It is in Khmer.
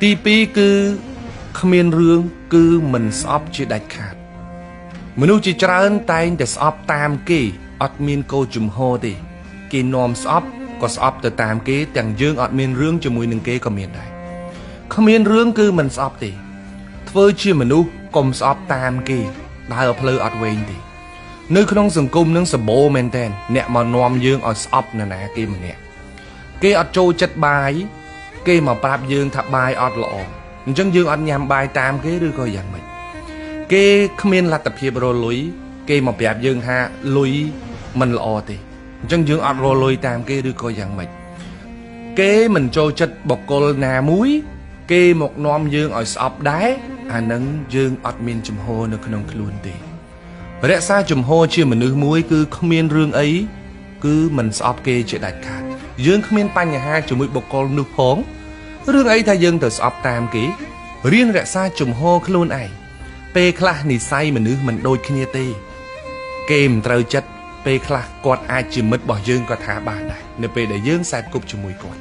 ទីពីរគឺគ្មានរឿងគឺមិនស្អប់ជាដាច់ខាតមនុស្សជាច្រើនតែងតែស្អប់តាមគេអត់មានកោជំហរទេគេនាំស្អប់ក៏ស្អប់ទៅតាមគេទាំងយើងអត់មានរឿងជាមួយនឹងគេក៏មានដែរគ្មានរឿងគឺមិនស្អប់ទេធ្វើជាមនុស្សកុំស្អប់តាមគេដើរផ្លូវអត់វែងទេនៅក្នុងសង្គមនឹងសម្បូរមែនតើអ្នកមកនាំយើងឲ្យស្អប់នរណាគេម្នាក់គេអត់ចូលចិត្តបាយគេមកប្រាប់យើងថាបាយអត់ល្អអញ្ចឹងយើងអត់ញ៉ាំបាយតាមគេឬក៏យ៉ាងម៉េចគេគ្មានលទ្ធភាពរលុយគេមកប្រាប់យើងថាលុយមិនល្អទេអញ្ចឹងយើងអត់រលុយតាមគេឬក៏យ៉ាងម៉េចគេមិនចូលចិត្តបុគ្គលណាមួយគេមកនាំយើងឲ្យស្អប់ដែរអានឹងយើងអត់មានជំហរនៅក្នុងខ្លួនទេរក្សាជំហរជាមនុស្សមួយគឺគ្មានរឿងអីគឺមិនស្អប់គេជាដាច់ខាតយើងគ្មានបញ្ហាជាមួយបុគ្គលនោះផងរឿងអីថាយើងទៅស្អប់តាមគេរៀនរក្សាជំហរខ្លួនឯងពេលខ្លះនិស័យមនុស្សមិនដូចគ្នាទេគេមិនត្រូវចិត្តពេលខ្លះគាត់អាចជាមិត្តរបស់យើងក៏ថាបានដែរនៅពេលដែលយើងសែបគប់ជាមួយគាត់